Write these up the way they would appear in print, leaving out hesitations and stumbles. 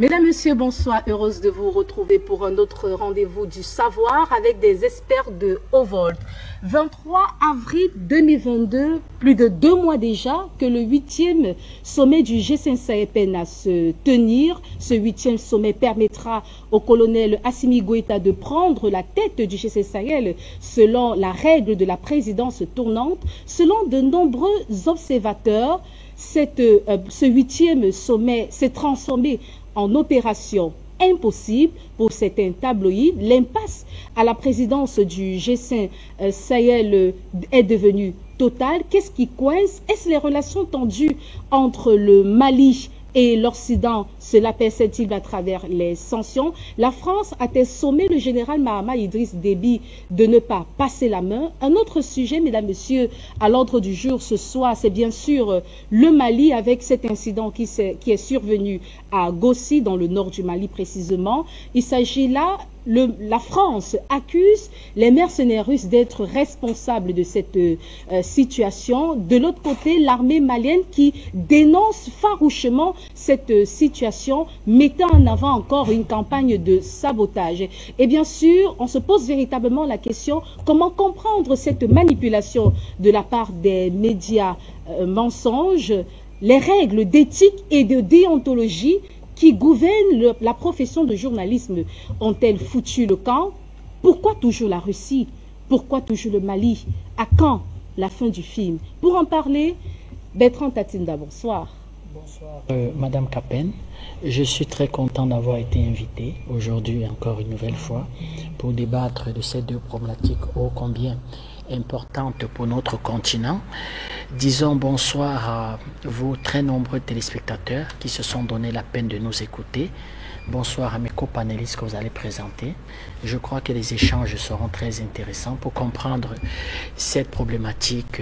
Mesdames, Messieurs, bonsoir. Heureuse de vous retrouver pour un autre rendez-vous du savoir avec des experts de haut vol. 23 avril 2022, plus de 2 mois déjà que le 8e sommet du G5 Sahel peine à se tenir. Ce 8e sommet permettra au colonel Assimi Goïta de prendre la tête du G5 Sahel selon la règle de la présidence tournante. Selon de nombreux observateurs, ce 8e sommet s'est transformé en opération impossible pour certains tabloïds. L'impasse à la présidence du G5 Sahel est devenue totale. Qu'est-ce qui coince? Est-ce les relations tendues entre le Mali et l'Occident? Cela percèle-t-il à travers les sanctions? La France a-t-elle sommé le général Mahama Idriss Déby de ne pas passer la main? Un autre sujet, mesdames, messieurs, à l'ordre du jour ce soir, c'est bien sûr le Mali avec cet incident qui est survenu à Gossi, dans le nord du Mali précisément. Il s'agit là, la France accuse les mercenaires russes d'être responsables de cette situation. De l'autre côté, l'armée malienne qui dénonce farouchement cette situation, mettant en avant encore une campagne de sabotage. Et bien sûr, on se pose véritablement la question, comment comprendre cette manipulation de la part des médias mensonges? Les règles d'éthique et de déontologie qui gouvernent la profession de journalisme ont-elles foutu le camp? Pourquoi toujours la Russie? Pourquoi toujours le Mali? À quand la fin du film? Pour en parler, Bertrand Tatinda, bonsoir. Bonsoir, Madame Capen. Je suis très content d'avoir été invité aujourd'hui encore une nouvelle fois pour débattre de ces deux problématiques ô combien importantes pour notre continent. Disons bonsoir à vos très nombreux téléspectateurs qui se sont donné la peine de nous écouter. Bonsoir à mes copanélistes que vous allez présenter. Je crois que les échanges seront très intéressants pour comprendre cette problématique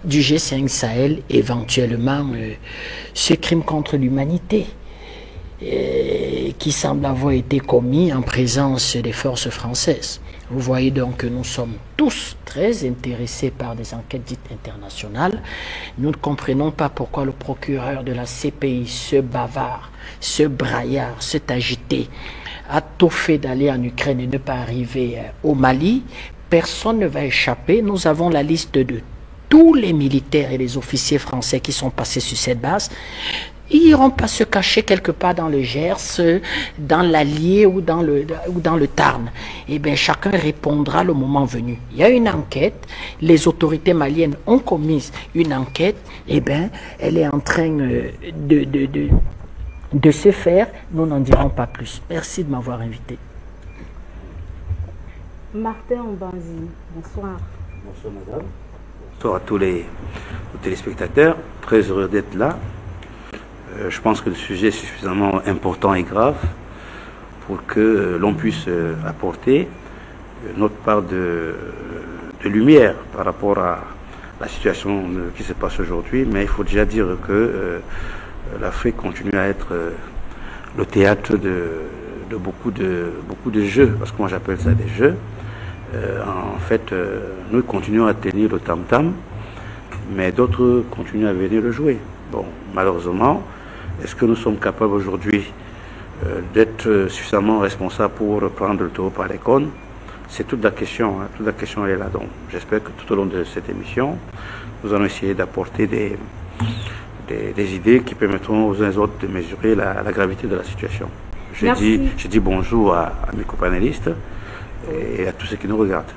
du G5 Sahel, éventuellement ce crime contre l'humanité qui semble avoir été commis en présence des forces françaises. Vous voyez donc que nous sommes tous très intéressés par des enquêtes dites internationales. Nous ne comprenons pas pourquoi le procureur de la CPI, ce bavard, ce braillard, cet agité, a tout fait d'aller en Ukraine et ne pas arriver au Mali. Personne ne va échapper. Nous avons la liste de tous les militaires et les officiers français qui sont passés sur cette base. Ils n'iront pas se cacher quelque part dans le Gers, dans l'Allier ou dans le Tarn. Eh bien, chacun répondra le moment venu. Il y a une enquête, les autorités maliennes ont commis une enquête, eh bien, elle est en train de se faire. Nous n'en dirons pas plus. Merci de m'avoir invité. Martin Ombanzi, bonsoir. Bonsoir, madame. Bonsoir à tous les téléspectateurs. Très heureux d'être là. Je pense que le sujet est suffisamment important et grave pour que l'on puisse apporter notre part de lumière par rapport à la situation qui se passe aujourd'hui. Mais il faut déjà dire que l'Afrique continue à être le théâtre de beaucoup de jeux, parce que moi j'appelle ça des jeux. En fait, nous continuons à tenir le tam-tam, mais d'autres continuent à venir le jouer. Bon, malheureusement, est-ce que nous sommes capables aujourd'hui d'être suffisamment responsables pour prendre le taureau par les cornes? C'est toute la question, hein. Toute la question est là. Donc, j'espère que tout au long de cette émission, nous allons essayer d'apporter des idées qui permettront aux uns et aux autres de mesurer la gravité de la situation. Je dis bonjour à mes copanélistes et à tous ceux qui nous regardent.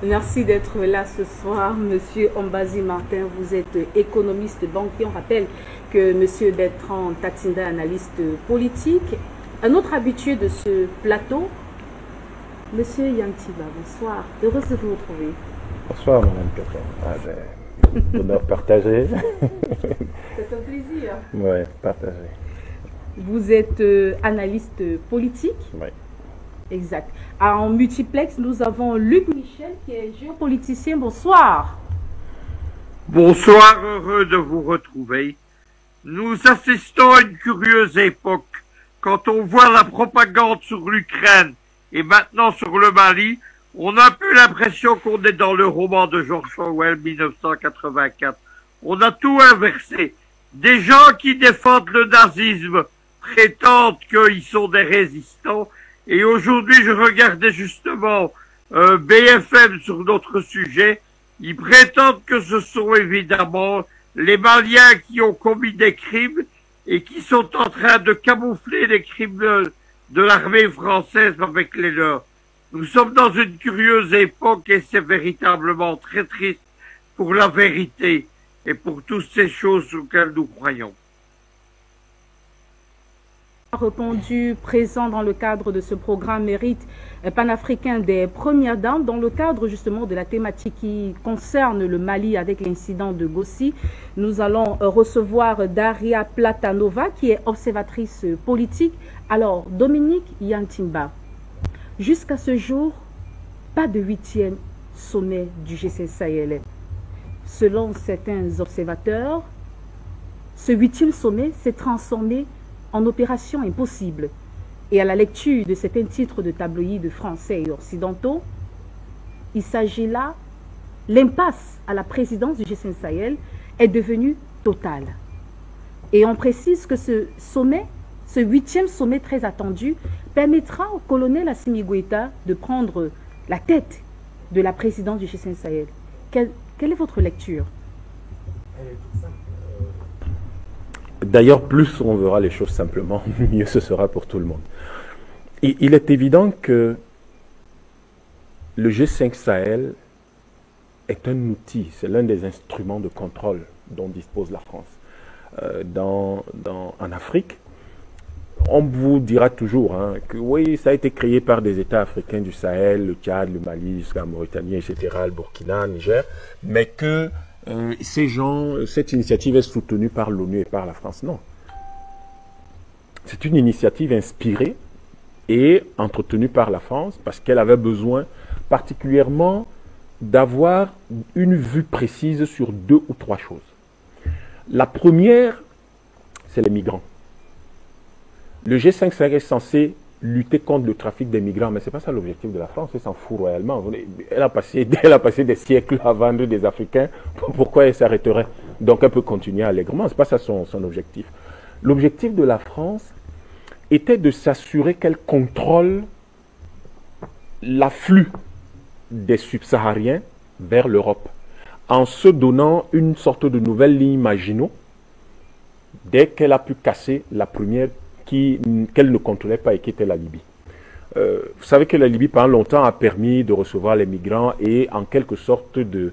Merci d'être là ce soir, Monsieur Ombazi Martin. Vous êtes économiste, banquier. On rappelle que Monsieur Bertrand Tatinda, analyste politique. Un autre habitué de ce plateau, Monsieur Yantiba. Bonsoir. Heureuse de vous retrouver. Bonsoir, Madame Catherine. Bonheur partagé. C'est un plaisir. Oui, partagé. Vous êtes analyste politique. Oui. Exact. En multiplex, nous avons Luc Michel qui est géopoliticien. Bonsoir. Bonsoir, heureux de vous retrouver. Nous assistons à une curieuse époque. Quand on voit la propagande sur l'Ukraine et maintenant sur le Mali, on a plus l'impression qu'on est dans le roman de George Orwell 1984. On a tout inversé. Des gens qui défendent le nazisme prétendent qu'ils sont des résistants. Et aujourd'hui, je regardais justement BFM sur notre sujet. Ils prétendent que ce sont évidemment les Maliens qui ont commis des crimes et qui sont en train de camoufler les crimes de l'armée française avec les leurs. Nous sommes dans une curieuse époque et c'est véritablement très triste pour la vérité et pour toutes ces choses auxquelles nous croyons. Répondu présent dans le cadre de ce programme Mérite panafricain des Premières Dames, dans le cadre justement de la thématique qui concerne le Mali avec l'incident de Gossi. Nous allons recevoir Daria Platanova qui est observatrice politique. Alors, Dominique Yantimba, jusqu'à ce jour, pas de 8e sommet du G5 Sahel. Selon certains observateurs, ce 8e sommet s'est transformé en opération impossible. Et à la lecture de certains titres de tabloïds français et occidentaux, il s'agit là, l'impasse à la présidence du G5 Sahel est devenue totale. Et on précise que ce sommet, ce 8e sommet très attendu, permettra au colonel Assimi Goïta de prendre la tête de la présidence du G5 Sahel. Quelle est votre lecture? D'ailleurs, plus on verra les choses simplement, mieux ce sera pour tout le monde. Il est évident que le G5 Sahel est un outil, c'est l'un des instruments de contrôle dont dispose la France. En Afrique, on vous dira toujours que oui, ça a été créé par des États africains du Sahel, le Tchad, le Mali, jusqu'à la Mauritanie, etc., le Burkina, le Niger, mais que cette initiative est soutenue par l'ONU et par la France. Non. C'est une initiative inspirée et entretenue par la France parce qu'elle avait besoin particulièrement d'avoir une vue précise sur 2 ou 3 choses. La première, c'est les migrants. Le G5 Sahel est censé lutter contre le trafic des migrants, mais ce n'est pas ça l'objectif de la France, elle s'en fout royalement. Elle a passé des siècles à vendre des Africains, pourquoi elle s'arrêterait? Donc elle peut continuer allègrement, ce n'est pas ça son objectif. L'objectif de la France était de s'assurer qu'elle contrôle l'afflux des subsahariens vers l'Europe, en se donnant une sorte de nouvelle ligne Maginot, dès qu'elle a pu casser la première qu'elle ne contrôlait pas et qui était la Libye. Vous savez que la Libye, pendant longtemps, a permis de recevoir les migrants et en quelque sorte de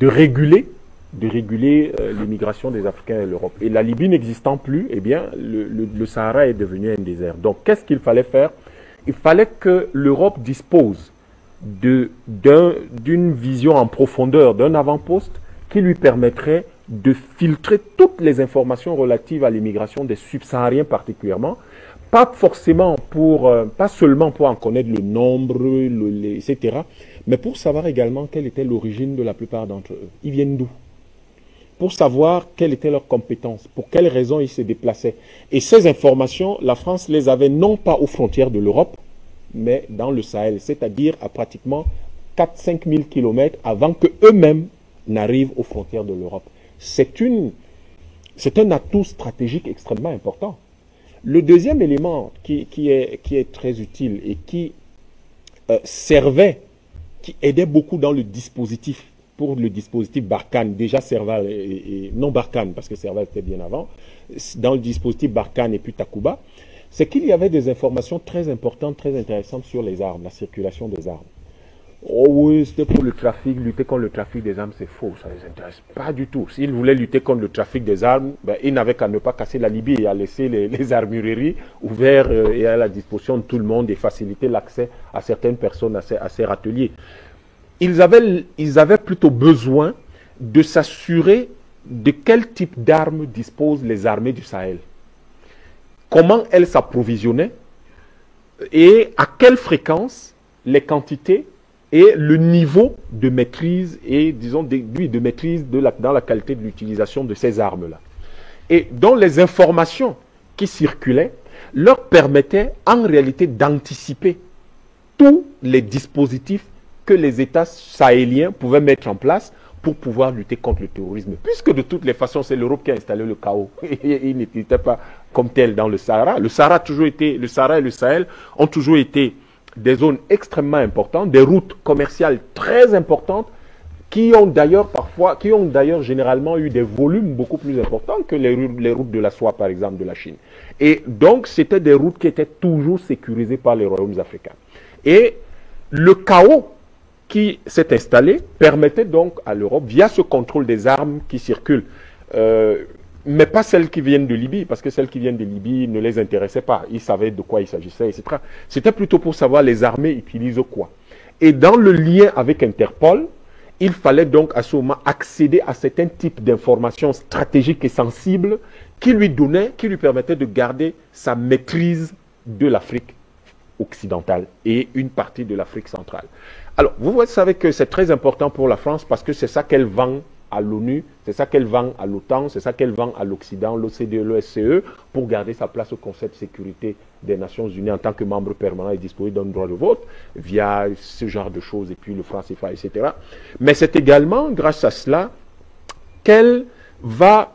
réguler l'immigration des Africains vers l'Europe. Et la Libye n'existant plus, eh bien, le Sahara est devenu un désert. Donc, qu'est-ce qu'il fallait faire? Il fallait que l'Europe dispose d'une vision en profondeur, d'un avant-poste qui lui permettrait de filtrer toutes les informations relatives à l'immigration des subsahariens particulièrement, pas seulement pour en connaître le nombre, etc., mais pour savoir également quelle était l'origine de la plupart d'entre eux. Ils viennent d'où? Pour savoir quelles étaient leurs compétences, pour quelles raisons ils se déplaçaient. Et ces informations, la France les avait non pas aux frontières de l'Europe, mais dans le Sahel, c'est-à-dire à pratiquement 4-5 000 kilomètres avant qu'eux-mêmes n'arrivent aux frontières de l'Europe. C'est un atout stratégique extrêmement important. Le deuxième élément qui est très utile et qui aidait beaucoup dans le dispositif, pour le dispositif Barkhane, déjà Serval et non Barkhane, parce que Serval était bien avant, dans le dispositif Barkhane et puis Takuba, c'est qu'il y avait des informations très importantes, très intéressantes sur les armes, la circulation des armes. Oh oui, c'était pour le trafic, lutter contre le trafic des armes, c'est faux, ça ne les intéresse pas du tout. S'ils voulaient lutter contre le trafic des armes, ils n'avaient qu'à ne pas casser la Libye et à laisser les armureries ouvertes et à la disposition de tout le monde et faciliter l'accès à certaines personnes à ces râteliers. Ils avaient plutôt besoin de s'assurer de quel type d'armes disposent les armées du Sahel. Comment elles s'approvisionnaient et à quelle fréquence, les quantités et le niveau de maîtrise et, disons, de maîtrise dans la qualité de l'utilisation de ces armes-là. Et dont les informations qui circulaient leur permettaient en réalité d'anticiper tous les dispositifs que les États sahéliens pouvaient mettre en place pour pouvoir lutter contre le terrorisme. Puisque de toutes les façons, c'est l'Europe qui a installé le chaos. Il n'était pas comme tel dans le Sahara. Le Sahara et le Sahel ont toujours été des zones extrêmement importantes, des routes commerciales très importantes, qui ont d'ailleurs généralement eu des volumes beaucoup plus importants que les routes de la soie, par exemple, de la Chine. Et donc, c'était des routes qui étaient toujours sécurisées par les royaumes africains. Et le chaos qui s'est installé permettait donc à l'Europe, via ce contrôle des armes qui circulent, mais pas celles qui viennent de Libye, parce que celles qui viennent de Libye ne les intéressaient pas. Ils savaient de quoi il s'agissait, etc. C'était plutôt pour savoir les armées utilisent quoi. Et dans le lien avec Interpol, il fallait donc à ce moment accéder à certains types d'informations stratégiques et sensibles qui lui permettaient de garder sa maîtrise de l'Afrique occidentale et une partie de l'Afrique centrale. Alors, vous savez que c'est très important pour la France parce que c'est ça qu'elle vend à l'ONU, c'est ça qu'elle vend à l'OTAN, c'est ça qu'elle vend à l'Occident, l'OCDE, l'OSCE, pour garder sa place au Conseil de sécurité des Nations Unies en tant que membre permanent et disposé d'un droit de vote, via ce genre de choses, et puis le franc CFA, etc. Mais c'est également grâce à cela qu'elle va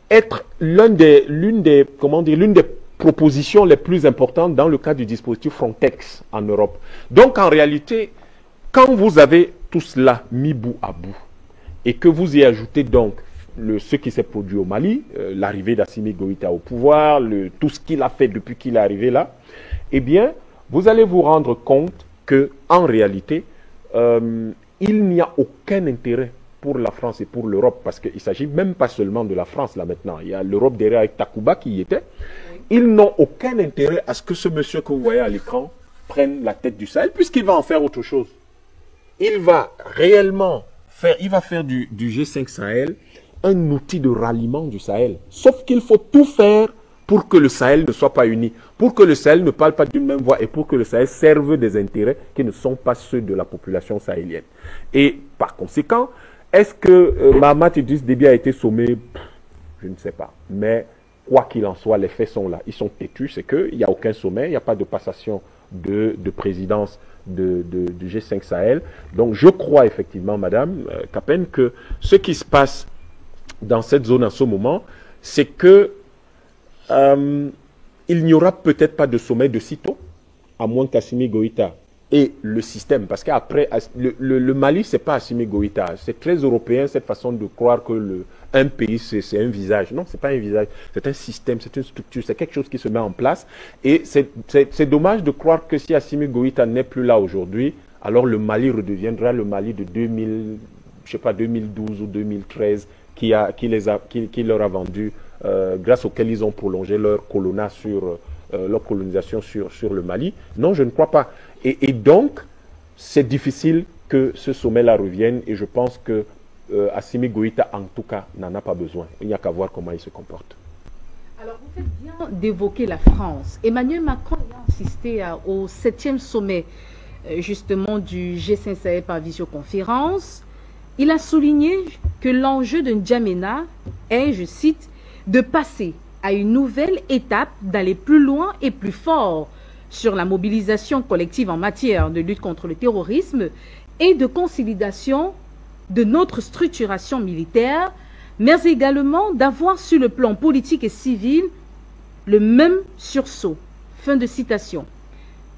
être l'une des propositions les plus importantes dans le cadre du dispositif Frontex en Europe. Donc en réalité, quand vous avez tout cela mis bout à bout, et que vous y ajoutez donc ce qui s'est produit au Mali, l'arrivée d'Assimi Goïta au pouvoir, tout ce qu'il a fait depuis qu'il est arrivé là, eh bien, vous allez vous rendre compte que en réalité, il n'y a aucun intérêt pour la France et pour l'Europe, parce qu'il ne s'agit même pas seulement de la France là maintenant. Il y a l'Europe derrière avec Takuba qui y était. Ils n'ont aucun intérêt à ce que ce monsieur que vous voyez à l'écran prenne la tête du Sahel, puisqu'il va en faire autre chose. Il va réellement faire du G5 Sahel un outil de ralliement du Sahel. Sauf qu'il faut tout faire pour que le Sahel ne soit pas uni, pour que le Sahel ne parle pas d'une même voix et pour que le Sahel serve des intérêts qui ne sont pas ceux de la population sahélienne. Et par conséquent, est-ce que Mahamat Idriss Déby a été sommé? Je ne sais pas. Mais quoi qu'il en soit, les faits sont là. Ils sont têtus, c'est qu'il n'y a aucun sommet, il n'y a pas de passation de présidence du G5 Sahel. Donc je crois effectivement, Madame Capen, que ce qui se passe dans cette zone en ce moment, c'est que il n'y aura peut-être pas de sommet de sitôt, à moins qu'Assimi Goïta et le système, parce qu'après, le Mali, c'est pas Assimi Goïta, c'est très européen cette façon de croire que un pays, c'est un visage. Non, c'est pas un visage, c'est un système, c'est une structure, c'est quelque chose qui se met en place. Et c'est dommage de croire que si Assimi Goïta n'est plus là aujourd'hui, alors le Mali redeviendra le Mali de 2012 ou 2013 qui leur a vendu, grâce auquel ils ont prolongé leur colonisation sur le Mali. Non, je ne crois pas. Et donc, c'est difficile que ce sommet-là revienne, et je pense que Assimi Goïta, en tout cas, n'en a pas besoin. Il n'y a qu'à voir comment il se comporte. Alors, vous faites bien d'évoquer la France. Emmanuel Macron a assisté au 7e sommet, justement, du G5 Sahel par visioconférence. Il a souligné que l'enjeu de N'Djamena est, je cite, de passer à une nouvelle étape, d'aller plus loin et plus fort sur la mobilisation collective en matière de lutte contre le terrorisme et de consolidation de notre structuration militaire, mais également d'avoir sur le plan politique et civil le même sursaut. Fin de citation.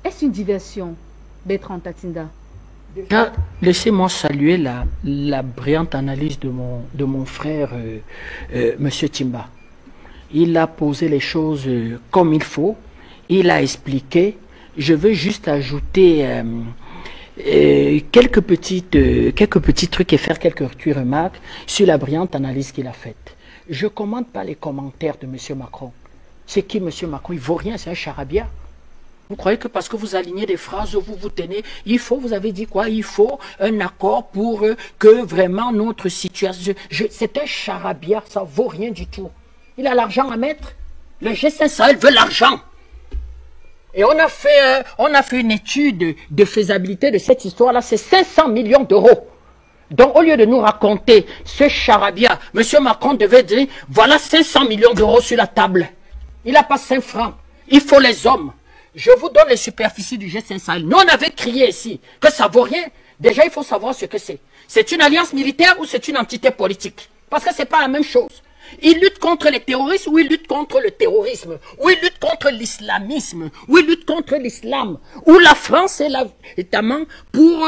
Est-ce une diversion, Bertrand Tatinda? Déjà, laissez-moi saluer la brillante analyse de mon frère, Monsieur Timba. Il a posé les choses comme il faut. Il a expliqué. Je veux juste ajouter quelques petits trucs et faire quelques remarques sur la brillante analyse qu'il a faite. Je ne commande pas les commentaires de M. Macron. C'est qui M. Macron? Il ne vaut rien, c'est un charabia. Vous croyez que parce que vous alignez des phrases, vous tenez, vous avez dit quoi? Il faut un accord pour que vraiment notre situation... C'est un charabia, ça ne vaut rien du tout. Il a l'argent à mettre. Le G5 Sahel veut l'argent. Et on a fait une étude de faisabilité de cette histoire-là, c'est 500 millions d'euros. Donc au lieu de nous raconter ce charabia, M. Macron devait dire, voilà 500 millions d'euros sur la table. Il n'a pas 5 francs. Il faut les hommes. Je vous donne les superficies du G5 Sahel. Nous, on avait crié ici que ça vaut rien. Déjà, il faut savoir ce que c'est. C'est une alliance militaire ou c'est une entité politique? Parce que ce n'est pas la même chose. Ils luttent contre les terroristes ou ils luttent contre le terrorisme, ou ils luttent contre l'islamisme, ou ils luttent contre l'islam, ou la France est là, notamment pour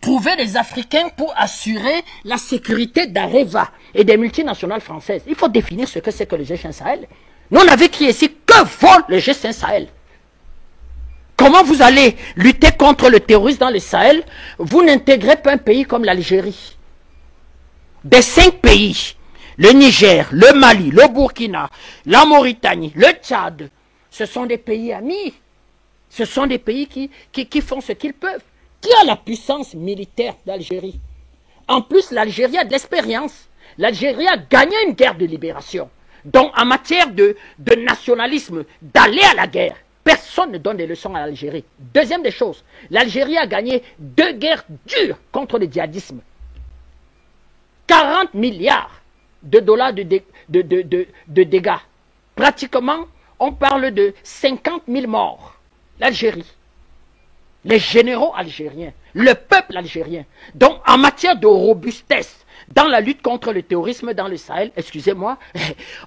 trouver des Africains pour assurer la sécurité d'Areva et des multinationales françaises. Il faut définir ce que c'est que le G5 Sahel. Nous, on avait crié ici, que vaut le G5 Sahel? Comment vous allez lutter contre le terrorisme dans le Sahel? Vous n'intégrez pas un pays comme l'Algérie. Des 5 pays, le Niger, le Mali, le Burkina, la Mauritanie, le Tchad, ce sont des pays amis. Ce sont des pays qui font ce qu'ils peuvent. Qui a la puissance militaire d'Algérie? En plus, l'Algérie a de l'expérience. L'Algérie a gagné une guerre de libération. Donc, en matière de nationalisme, d'aller à la guerre, personne ne donne des leçons à l'Algérie. Deuxième des choses, l'Algérie a gagné 2 guerres dures contre le djihadisme. 40 milliards de dollars de dégâts. Pratiquement, on parle de 50 000 morts. L'Algérie. Les généraux algériens. Le peuple algérien. Donc, en matière de robustesse, dans la lutte contre le terrorisme dans le Sahel, excusez-moi,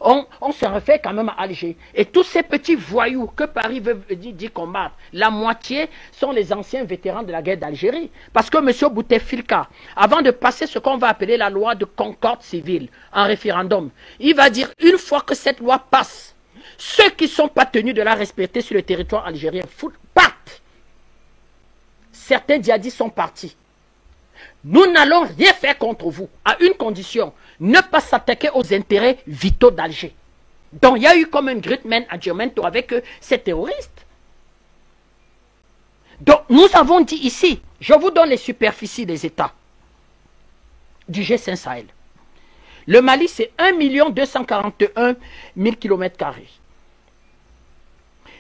on se refait quand même à Alger. Et tous ces petits voyous que Paris dit combattre, la moitié sont les anciens vétérans de la guerre d'Algérie. Parce que M. Bouteflika, avant de passer ce qu'on va appeler la loi de concorde civile, en référendum, il va dire, une fois que cette loi passe, ceux qui ne sont pas tenus de la respecter sur le territoire algérien partent. Certains djihadistes sont partis. Nous n'allons rien faire contre vous, à une condition, ne pas s'attaquer aux intérêts vitaux d'Alger. Donc il y a eu comme un great man agreement avec ces terroristes. Donc nous avons dit ici, je vous donne les superficies des États du G5 Sahel. Le Mali, c'est 1 241 000 km².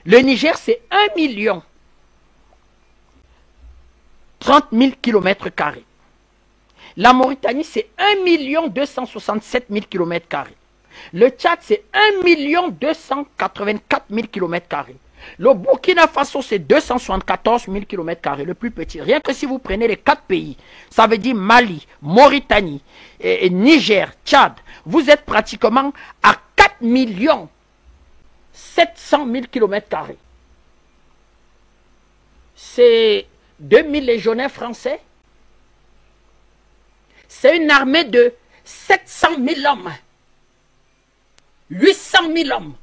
Le Niger, c'est 1 030 000 km². La Mauritanie, c'est 1 267 000 km². Le Tchad, c'est 1 284 000 km². Le Burkina Faso, c'est 274 000 km², le plus petit. Rien que si vous prenez les 4 pays, ça veut dire Mali, Mauritanie, et Niger, Tchad, vous êtes pratiquement à 4 700 000 km². C'est 2000 légionnaires français. C'est une armée de 700 000 hommes. 800 000 hommes.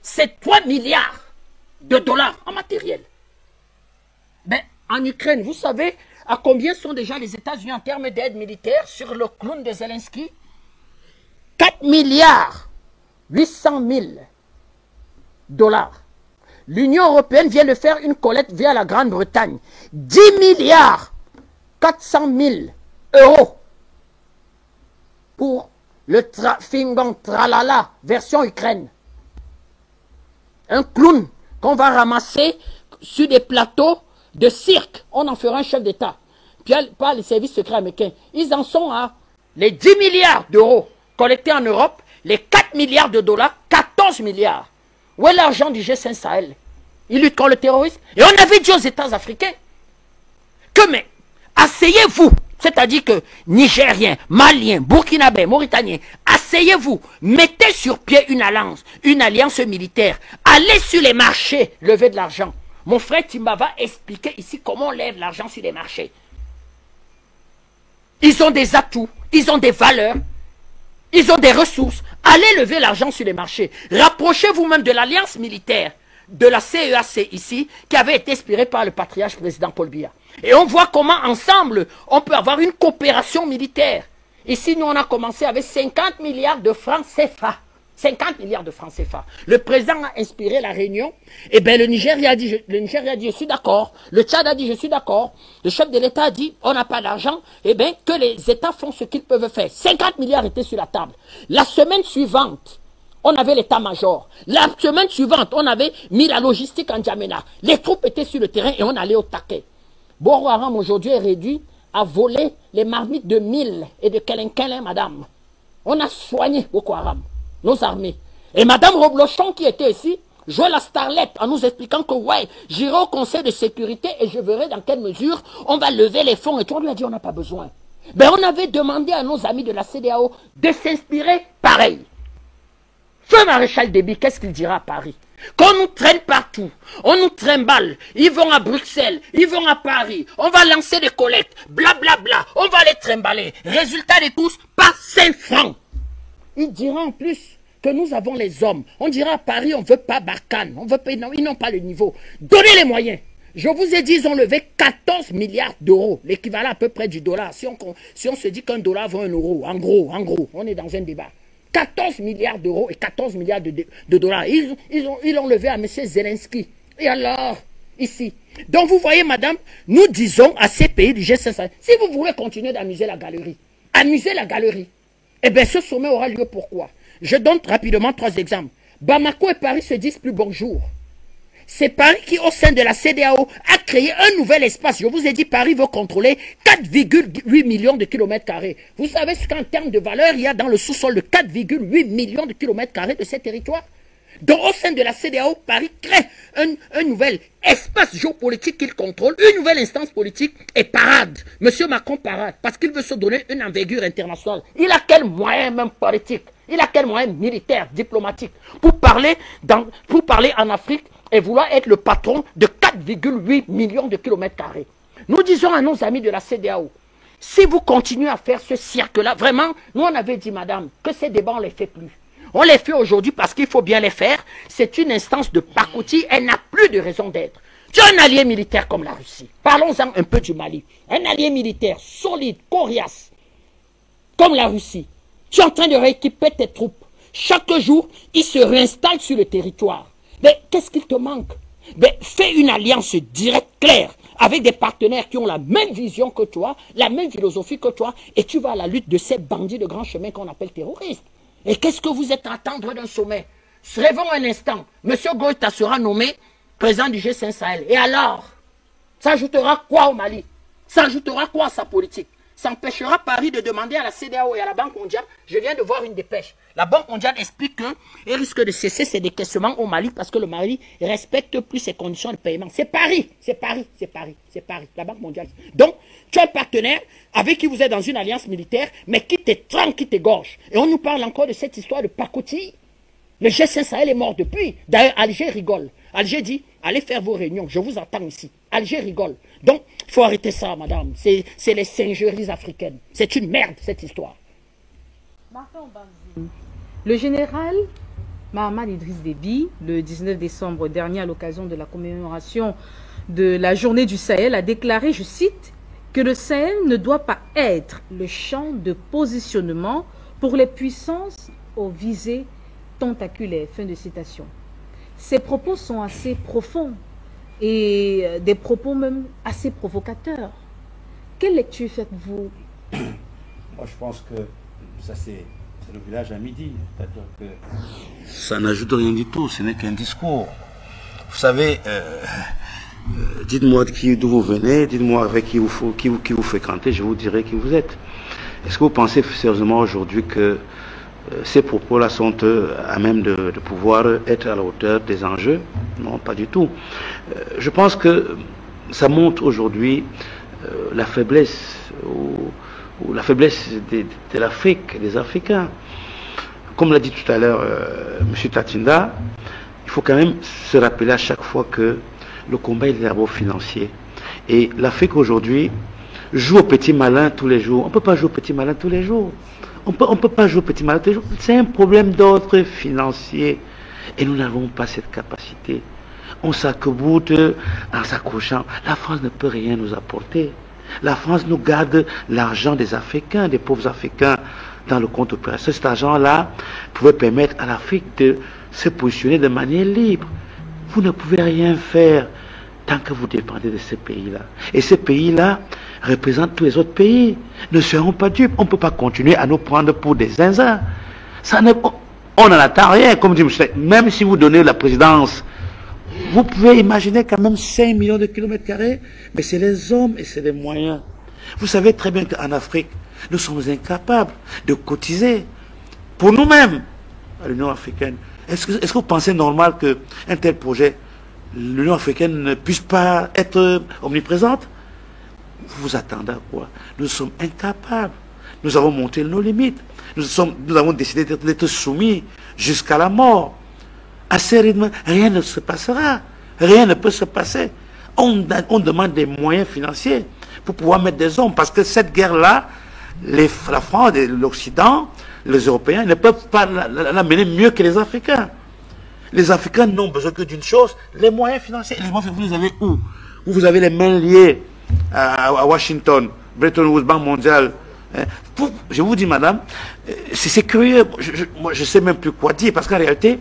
C'est 3 milliards de dollars en matériel. Ben, en Ukraine, vous savez à combien sont déjà les États-Unis en termes d'aide militaire sur le clown de Zelensky? 4 milliards 800 000 dollars. L'Union européenne vient de faire une collecte via la Grande-Bretagne. 10 milliards 400 000 euros pour le Fingon Tralala version Ukraine. Un clown qu'on va ramasser sur des plateaux de cirque. On en fera un chef d'État. Puis par les services secrets américains. Ils en sont à les 10 milliards d'euros collectés en Europe, les 4 milliards de dollars, 14 milliards. Où est l'argent du G5 Sahel? Il lutte contre le terrorisme. Et on avait dit aux États africains que, mais, asseyez-vous. C'est-à-dire que Nigériens, Maliens, Burkinabés, Mauritaniens, asseyez-vous, mettez sur pied une alliance militaire, allez sur les marchés, levez de l'argent. Mon frère Timba va expliquer ici comment on lève l'argent sur les marchés. Ils ont des atouts, ils ont des valeurs, ils ont des ressources. Allez lever l'argent sur les marchés. Rapprochez-vous même de l'alliance militaire de la CEAC ici, qui avait été inspirée par le patriarche président Paul Biya. Et on voit comment ensemble, on peut avoir une coopération militaire. Ici, nous, on a commencé avec 50 milliards de francs CFA. 50 milliards de francs CFA. Le président a inspiré la réunion. Et bien, le Nigeria a dit, je suis d'accord. Le Tchad a dit, je suis d'accord. Le chef de l'État a dit, on n'a pas d'argent. Eh bien, que les États font ce qu'ils peuvent faire. 50 milliards étaient sur la table. La semaine suivante, on avait l'état-major. La semaine suivante, on avait mis la logistique en Djamena. Les troupes étaient sur le terrain et on allait au taquet. Boko Haram aujourd'hui est réduit à voler les marmites de 1000 et de Kelen, madame. On a soigné Boko Haram, nos armées. Et madame Roblochon qui était ici, jouer la starlette en nous expliquant que ouais, j'irai au Conseil de sécurité et je verrai dans quelle mesure on va lever les fonds. Et toi, on lui a dit on n'a pas besoin. Ben, on avait demandé à nos amis de la CEDEAO de s'inspirer pareil. Feu Maréchal Déby, qu'est-ce qu'il dira à Paris? Qu'on nous traîne partout, on nous trimballe, ils vont à Bruxelles, ils vont à Paris, on va lancer des collectes, blablabla, on va les trimballer. Résultat des courses, pas 5 francs. Il dira en plus que nous avons les hommes. On dira à Paris, on ne veut pas Barkhane, on veut pas, non, ils n'ont pas le niveau. Donnez les moyens. Je vous ai dit, ils ont levé 14 milliards d'euros, l'équivalent à peu près du dollar. Si on se dit qu'un dollar vaut 1 euro, en gros, on est dans un débat. 14 milliards d'euros et 14 milliards de dollars. Ils l'ont levé à M. Zelensky. Et alors, ici. Donc vous voyez, madame, nous disons à ces pays du G5 Sahel, si vous voulez continuer d'amuser la galerie, eh bien ce sommet aura lieu pourquoi? Je donne rapidement 3 exemples. Bamako et Paris se disent plus bonjour. C'est Paris qui, au sein de la CEDEAO, a créé un nouvel espace. Je vous ai dit, Paris veut contrôler 4,8 millions de kilomètres carrés. Vous savez ce qu'en termes de valeur, il y a dans le sous-sol de 4,8 millions de kilomètres carrés de ces territoires? Donc, au sein de la CEDEAO, Paris crée un nouvel espace géopolitique qu'il contrôle, une nouvelle instance politique et parade. Monsieur Macron parade, parce qu'il veut se donner une envergure internationale. Il a quel moyen même politique? Il a quel moyen militaire, diplomatique pour parler en Afrique et vouloir être le patron de 4,8 millions de kilomètres carrés. Nous disons à nos amis de la CEDEAO, si vous continuez à faire ce cirque-là, vraiment, nous on avait dit, madame, que ces débats, on ne les fait plus. On les fait aujourd'hui parce qu'il faut bien les faire. C'est une instance de pacotille, elle n'a plus de raison d'être. Tu as un allié militaire comme la Russie. Parlons-en un peu du Mali. Un allié militaire solide, coriace, comme la Russie. Tu es en train de rééquiper tes troupes. Chaque jour, ils se réinstallent sur le territoire. Mais qu'est-ce qu'il te manque? Mais fais une alliance directe, claire, avec des partenaires qui ont la même vision que toi, la même philosophie que toi, et tu vas à la lutte de ces bandits de grand chemin qu'on appelle terroristes. Et qu'est-ce que vous êtes à attendre d'un sommet? Rêvons un instant. Monsieur Goïta sera nommé président du G5 Sahel. Et alors? Ça ajoutera quoi au Mali? Ça ajoutera quoi à sa politique? Ça empêchera Paris de demander à la CEDEAO et à la Banque mondiale. Je viens de voir une dépêche. La Banque mondiale explique qu'elle risque de cesser ses décaissements au Mali parce que le Mali ne respecte plus ses conditions de paiement. C'est Paris, la Banque mondiale. Donc, tu as un partenaire avec qui vous êtes dans une alliance militaire, mais qui t'étrangle, qui t'égorge. Et on nous parle encore de cette histoire de pacotille. Le G5 Sahel est mort depuis. D'ailleurs, Alger rigole. Alger dit, allez faire vos réunions, je vous attends ici. Alger rigole. Donc, il faut arrêter ça, madame. C'est les singeries africaines. C'est une merde, cette histoire. Le général Mahamat Idriss Déby, le 19 décembre dernier, à l'occasion de la commémoration de la journée du Sahel, a déclaré, je cite, que le Sahel ne doit pas être le champ de positionnement pour les puissances aux visées tentaculaires. Fin de citation. Ces propos sont assez profonds et des propos même assez provocateurs. Quelle lecture faites-vous? Moi, je pense que ça, c'est le village à midi. C'est-à-dire que ça n'ajoute rien du tout, ce n'est qu'un discours. Vous savez, dites-moi d'où vous venez, dites-moi avec qui vous fréquentez, je vous dirai qui vous êtes. Est-ce que vous pensez sérieusement aujourd'hui que ces propos-là sont à même de pouvoir être à la hauteur des enjeux? Non, pas du tout. Je pense que ça montre aujourd'hui la faiblesse ou la faiblesse de l'Afrique, des Africains. Comme l'a dit tout à l'heure M. Tatinda, il faut quand même se rappeler à chaque fois que le combat est d'abord financier. Et l'Afrique aujourd'hui joue au petit malin tous les jours. On ne peut pas jouer au petit malin tous les jours. On peut pas jouer au petit malin tous les jours. C'est un problème d'ordre financier. Et nous n'avons pas cette capacité. On s'accroute en s'accrochant. La France ne peut rien nous apporter. La France nous garde l'argent des Africains, des pauvres Africains, dans le compte opérateur. Cet argent-là pouvait permettre à l'Afrique de se positionner de manière libre. Vous ne pouvez rien faire tant que vous dépendez de ces pays-là. Et ces pays-là représentent tous les autres pays. Ne seront pas dupes. On ne peut pas continuer à nous prendre pour des zinzins. On n'en attend rien, comme dit M. Même si vous donnez la présidence, vous pouvez imaginer quand même 5 millions de kilomètres carrés, mais c'est les hommes et c'est les moyens. Vous savez très bien qu'en Afrique, nous sommes incapables de cotiser pour nous-mêmes à l'Union africaine Est-ce que vous pensez normal qu'un tel projet, l'Union africaine ne puisse pas être omniprésente? Vous vous attendez à quoi? Nous sommes incapables. Nous avons monté nos limites. Nous avons décidé d'être soumis jusqu'à la mort. À ce rythme, rien ne se passera. Rien ne peut se passer. On demande des moyens financiers pour pouvoir mettre des hommes. Parce que cette guerre-là, la France, l'Occident, les Européens ne peuvent pas la mener mieux que les Africains. Les Africains n'ont besoin que d'une chose, les moyens financiers. Les moyens financiers, vous les avez où? Vous avez les mains liées à Washington, Bretton Woods, Banque mondiale. Je vous dis, madame, c'est curieux. Moi, je ne sais même plus quoi dire, parce qu'en réalité,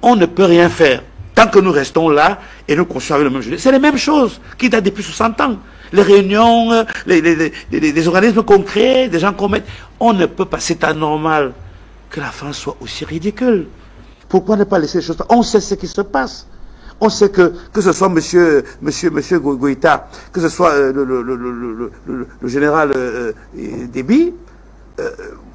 on ne peut rien faire. Tant que nous restons là et nous construisons avec le même jeu. C'est les mêmes choses qui datent depuis 60 ans. Les réunions, les organismes qu'on crée, des gens qu'on met. On ne peut pas, c'est anormal que la France soit aussi ridicule. Pourquoi ne pas laisser les choses? On sait ce qui se passe. On sait que ce soit monsieur Goïta, que ce soit le général Déby,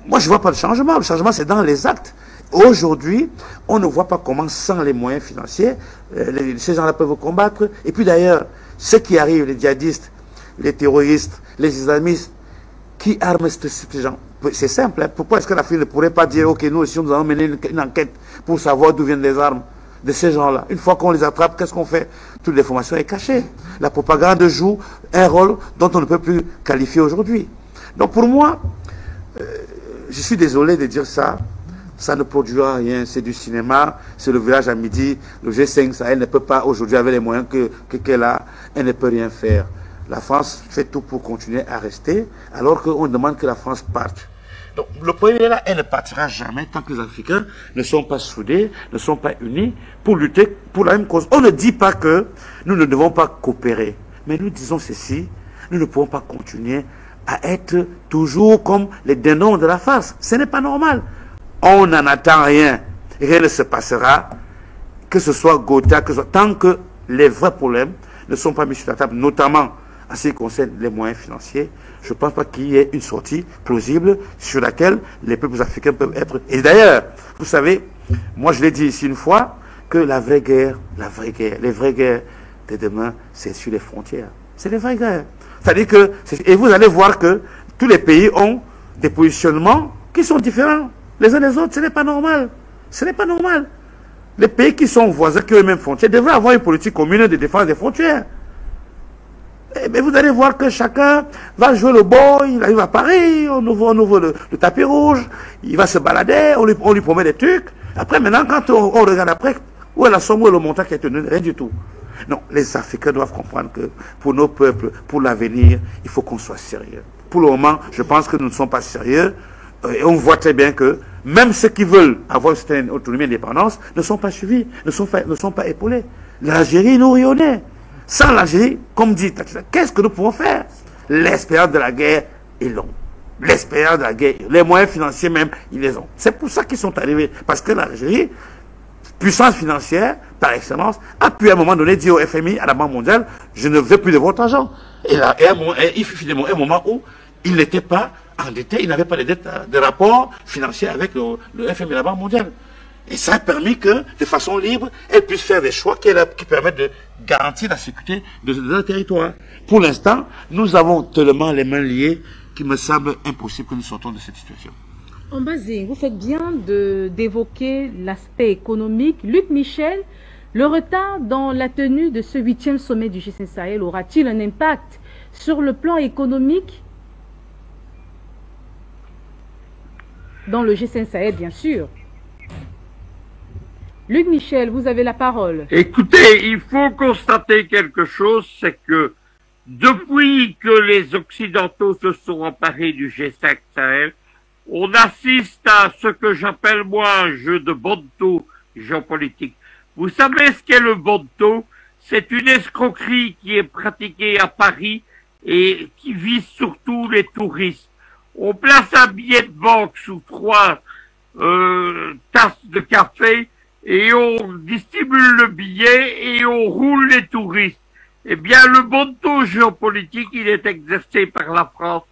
moi je ne vois pas de changement. Le changement, c'est dans les actes. Aujourd'hui, on ne voit pas comment, sans les moyens financiers, ces gens-là peuvent combattre. Et puis d'ailleurs, ce qui arrive, les djihadistes, les terroristes, les islamistes, qui arment ces gens? C'est simple. Hein. Pourquoi est-ce que l'Afrique ne pourrait pas dire, ok, nous aussi, nous allons mener une enquête pour savoir d'où viennent les armes de ces gens-là? Une fois qu'on les attrape, qu'est-ce qu'on fait? Toute l'information est cachée. La propagande joue un rôle dont on ne peut plus qualifier aujourd'hui. Donc pour moi, je suis désolé de dire ça. Ça ne produira rien, c'est du cinéma, c'est le village à midi. Le G5 Sahel ne peut pas aujourd'hui, avec les moyens qu'elle a, elle ne peut rien faire. La France fait tout pour continuer à rester, alors qu'on demande que la France parte. Donc le problème est là, elle ne partira jamais tant que les Africains ne sont pas soudés, ne sont pas unis pour lutter pour la même cause. On ne dit pas que nous ne devons pas coopérer, mais nous disons ceci, nous ne pouvons pas continuer à être toujours comme les dindons de la farce. Ce n'est pas normal. On n'en attend rien. Rien ne se passera, que ce soit Gotha, tant que les vrais problèmes ne sont pas mis sur la table, notamment en ce qui concerne les moyens financiers. Je ne pense pas qu'il y ait une sortie plausible sur laquelle les peuples africains peuvent être. Et d'ailleurs, vous savez, moi je l'ai dit ici une fois, que les vraies guerres de demain, c'est sur les frontières. C'est les vraies guerres. C'est-à-dire que, et vous allez voir que tous les pays ont des positionnements qui sont différents. Les uns des autres, ce n'est pas normal. Ce n'est pas normal. Les pays qui sont voisins, qui ont les mêmes frontières, devraient avoir une politique commune de défense des frontières. Mais vous allez voir que chacun va jouer le beau, il arrive à Paris, on ouvre le tapis rouge, il va se balader, on lui promet des trucs. Après, maintenant, quand on regarde après, où est la somme, où est le montant qui est tenu? Rien du tout. Non, les Africains doivent comprendre que pour nos peuples, pour l'avenir, il faut qu'on soit sérieux. Pour le moment, je pense que nous ne sommes pas sérieux. Et on voit très bien que même ceux qui veulent avoir une certaine autonomie et indépendance ne sont pas suivis, ne sont pas épaulés. L'Algérie nous rayonnait. Sans l'Algérie, comme dit Tachida, qu'est-ce que nous pouvons faire? L'espérance de la guerre est longue. L'espérance de la guerre, les moyens financiers même, ils les ont. C'est pour ça qu'ils sont arrivés. Parce que l'Algérie, puissance financière, par excellence, a pu à un moment donné dire au FMI, à la Banque mondiale, je ne veux plus de votre argent. Et là, il fut finalement un moment où il n'était pas endetté, il n'avait pas de dettes, de rapports financiers avec le FMI, la Banque mondiale. Et ça a permis que, de façon libre, elle puisse faire des choix qui permettent de garantir la sécurité de notre territoire. Pour l'instant, nous avons tellement les mains liées qu'il me semble impossible que nous sortons de cette situation. Ambazing, vous faites bien d'évoquer l'aspect économique. Luc Michel, le retard dans la tenue de ce 8e sommet du G5 Sahel aura-t-il un impact sur le plan économique dans le G5 Sahel, bien sûr? Luc Michel, vous avez la parole. Écoutez, il faut constater quelque chose, c'est que depuis que les Occidentaux se sont emparés du G5 Sahel, on assiste à ce que j'appelle moi un jeu de bonneteau géopolitique. Vous savez ce qu'est le bonneteau? C'est une escroquerie qui est pratiquée à Paris et qui vise surtout les touristes. On place un billet de banque sous 3 tasses de café et on dissimule le billet et on roule les touristes. Eh bien, le bonneteau géopolitique, il est exercé par la France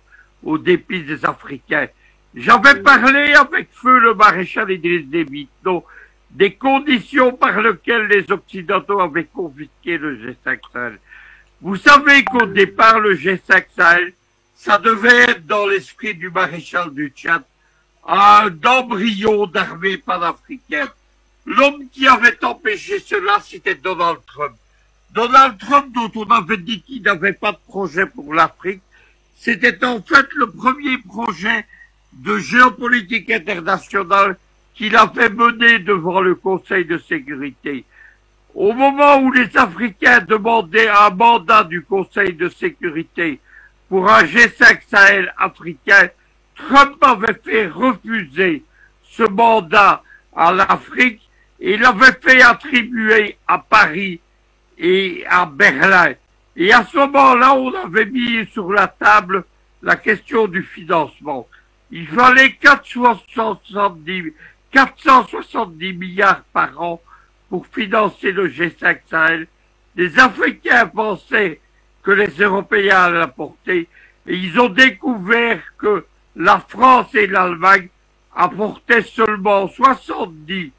au dépit des Africains. J'avais parlé avec feu le maréchal Idriss Déby. Donc, des conditions par lesquelles les Occidentaux avaient confisqué le G5 Sahel. Vous savez qu'au départ, le G5 Sahel, ça devait être dans l'esprit du maréchal du Tchad, un embryon d'armée panafricaine. L'homme qui avait empêché cela, c'était Donald Trump. Donald Trump, dont on avait dit qu'il n'avait pas de projet pour l'Afrique, c'était en fait le premier projet de géopolitique internationale qu'il avait mené devant le Conseil de sécurité. Au moment où les Africains demandaient un mandat du Conseil de sécurité pour un G5 Sahel africain, Trump avait fait refuser ce mandat à l'Afrique et l'avait fait attribuer à Paris et à Berlin. Et à ce moment-là, on avait mis sur la table la question du financement. Il fallait 470 milliards par an pour financer le G5 Sahel. Les Africains pensaient que les Européens allaient l'apporter et ils ont découvert que la France et l'Allemagne apportaient seulement 70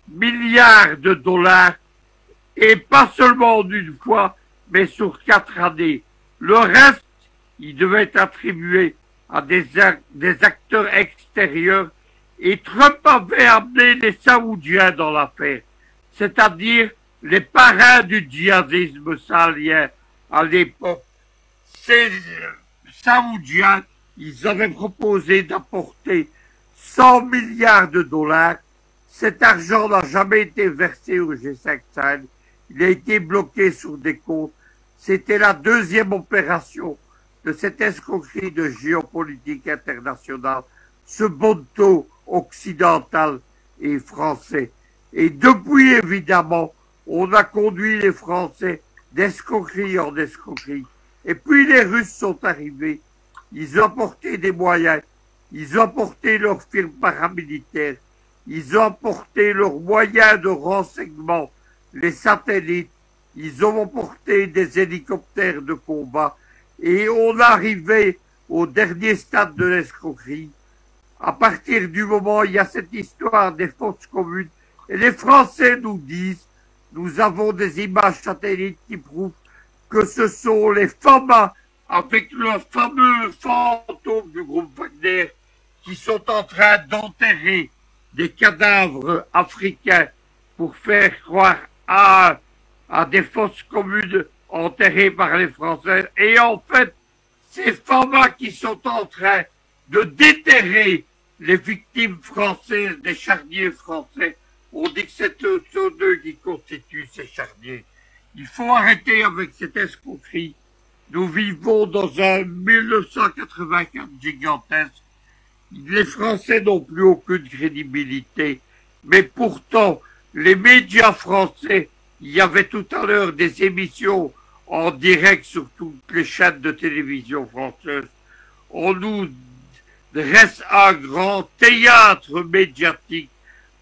milliards de dollars et pas seulement d'une fois, mais sur 4 années. Le reste, il devait être attribué à des acteurs extérieurs et Trump avait amené les Saoudiens dans l'affaire, c'est-à-dire les parrains du djihadisme sahélien à l'époque. Ces Saoudiens, ils avaient proposé d'apporter 100 milliards de dollars. Cet argent n'a jamais été versé au G5 Sahel. Il a été bloqué sur des comptes. C'était la deuxième opération de cette escroquerie de géopolitique internationale, ce bonneteau occidental et français. Et depuis, évidemment, on a conduit les Français d'escroquerie en escroquerie. Et puis les Russes sont arrivés. Ils ont apporté des moyens. Ils ont apporté leurs firmes paramilitaires. Ils ont apporté leurs moyens de renseignement, les satellites. Ils ont apporté des hélicoptères de combat. Et on arrivait au dernier stade de l'escroquerie. À partir du moment où il y a cette histoire des fausses communes, et les Français nous disent, nous avons des images satellites qui prouvent que ce sont les FAMA, avec le fameux fantôme du groupe Wagner, qui sont en train d'enterrer des cadavres africains pour faire croire à des fosses communes enterrées par les Français. Et en fait, ces FAMA qui sont en train de déterrer les victimes françaises des charniers français, on dit que c'est eux qui constituent ces charniers. Il faut arrêter avec cette escroquerie. Nous vivons dans un 1984 gigantesque. Les Français n'ont plus aucune crédibilité. Mais pourtant, les médias français, il y avait tout à l'heure des émissions en direct sur toutes les chaînes de télévision françaises. On nous dresse un grand théâtre médiatique